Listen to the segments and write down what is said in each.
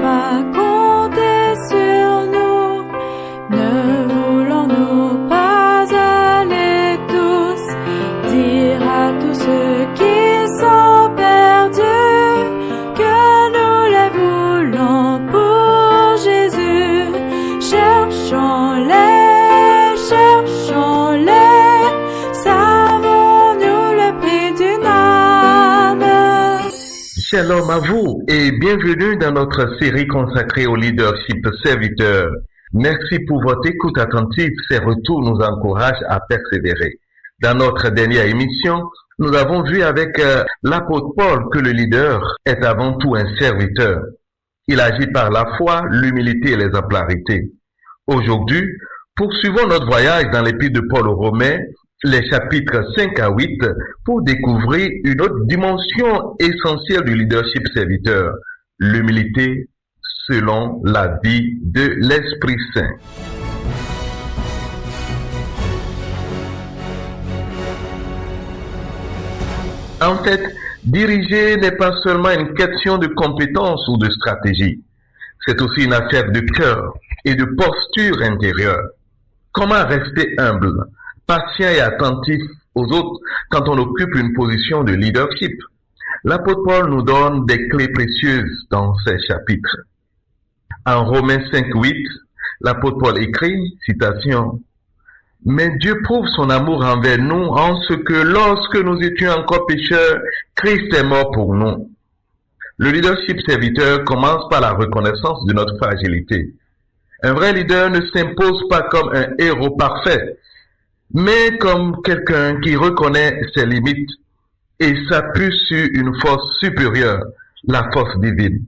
pas compter sur nous. Ne voulons-nous pas aller tous dire à tous ceux qui sont perdus que nous les voulons pour Jésus. Cherchons-les, savons-nous le prix d'une âme. Shalom à vous et bienvenue dans notre série consacrée au leadership serviteur. Merci pour votre écoute attentive. Ces retours nous encouragent à persévérer. Dans notre dernière émission, nous avons vu avec l'apôtre Paul que le leader est avant tout un serviteur. Il agit par la foi, l'humilité et l'exemplarité. Aujourd'hui, poursuivons notre voyage dans l'épître de Paul aux Romains, les chapitres 5 à 8, pour découvrir une autre dimension essentielle du leadership serviteur, l'humilité selon la vie de l'Esprit Saint. En fait, diriger n'est pas seulement une question de compétence ou de stratégie. C'est aussi une affaire de cœur et de posture intérieure. Comment rester humble, patient et attentif aux autres quand on occupe une position de leadership? L'apôtre Paul nous donne des clés précieuses dans ces chapitres. En Romains 5:8, l'apôtre Paul écrit, citation, « Mais Dieu prouve son amour envers nous en ce que lorsque nous étions encore pécheurs, Christ est mort pour nous. » Le leadership serviteur commence par la reconnaissance de notre fragilité. Un vrai leader ne s'impose pas comme un héros parfait, mais comme quelqu'un qui reconnaît ses limites et s'appuie sur une force supérieure, la force divine.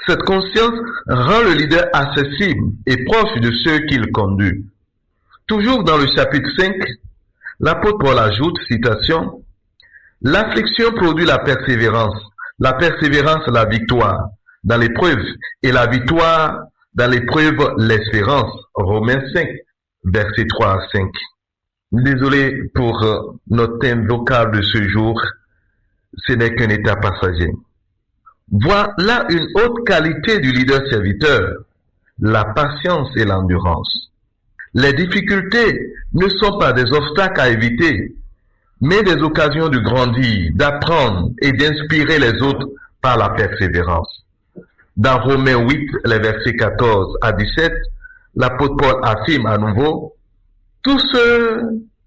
Cette conscience rend le leader accessible et proche de ceux qu'il conduit. Toujours dans le chapitre 5, l'apôtre Paul ajoute, citation, « L'affliction produit la persévérance la victoire dans l'épreuve et la victoire dans l'épreuve l'espérance. » Romains 5, versets 3 à 5. Désolé pour notre thème vocal de ce jour, ce n'est qu'un état passager. Voilà une autre qualité du leader serviteur, la patience et l'endurance. Les difficultés ne sont pas des obstacles à éviter, mais des occasions de grandir, d'apprendre et d'inspirer les autres par la persévérance. Dans Romains 8, les versets 14 à 17, l'apôtre Paul affirme à nouveau, « Tous ceux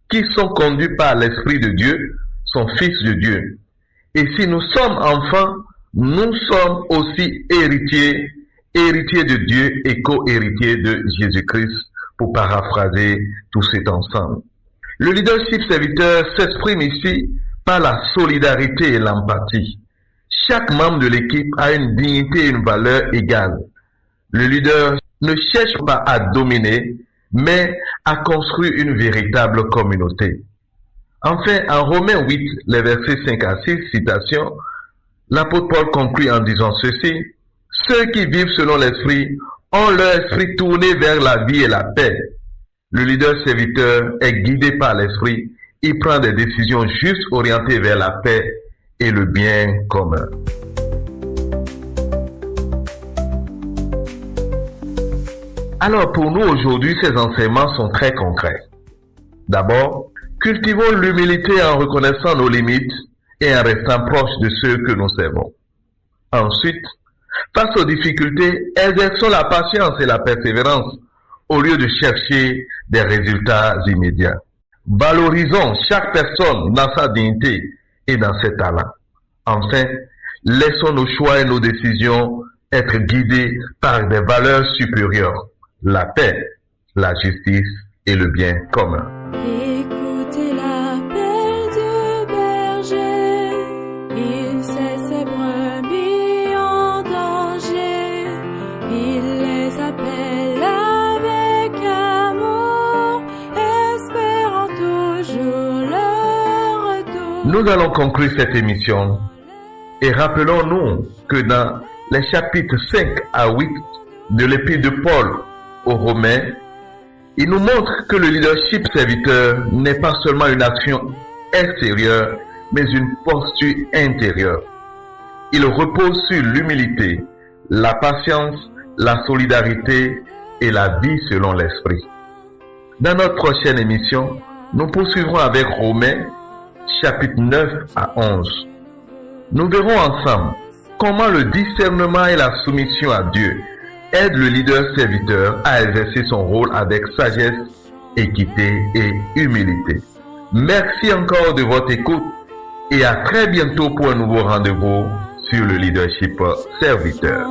qui sont conduits par l'Esprit de Dieu sont fils de Dieu. Et si nous sommes enfants, nous sommes aussi héritiers de Dieu et co-héritiers de Jésus-Christ, pour paraphraser tout cet ensemble. » Le leadership serviteur s'exprime ici par la solidarité et l'empathie. Chaque membre de l'équipe a une dignité et une valeur égale. Le leader ne cherche pas à dominer, mais à construire une véritable communauté. Enfin, en Romains 8, les versets 5 à 6, citation, l'apôtre Paul conclut en disant ceci, « Ceux qui vivent selon l'esprit ont leur esprit tourné vers la vie et la paix. » Le leader serviteur est guidé par l'esprit, il prend des décisions justes orientées vers la paix et le bien commun. Alors pour nous aujourd'hui, ces enseignements sont très concrets. D'abord, cultivons l'humilité en reconnaissant nos limites et en restant proches de ceux que nous servons. Ensuite, face aux difficultés, exerçons la patience et la persévérance au lieu de chercher des résultats immédiats. Valorisons chaque personne dans sa dignité et dans ses talents. Enfin, laissons nos choix et nos décisions être guidés par des valeurs supérieures, la paix, la justice et le bien commun. Écoutez l'appel du berger, il sait ses brebis en danger, il les appelle avec amour, espérant toujours leur retour. Nous allons conclure cette émission et rappelons-nous que dans les chapitres 5 à 8 de l'épître de Paul aux Romains, il nous montre que le leadership serviteur n'est pas seulement une action extérieure, mais une posture intérieure. Il repose sur l'humilité, la patience, la solidarité et la vie selon l'esprit. Dans notre prochaine émission, nous poursuivrons avec Romains, chapitre 9 à 11. Nous verrons ensemble comment le discernement et la soumission à Dieu aident le leader serviteur à exercer son rôle avec sagesse, équité et humilité. Merci encore de votre écoute et à très bientôt pour un nouveau rendez-vous sur le leadership serviteur.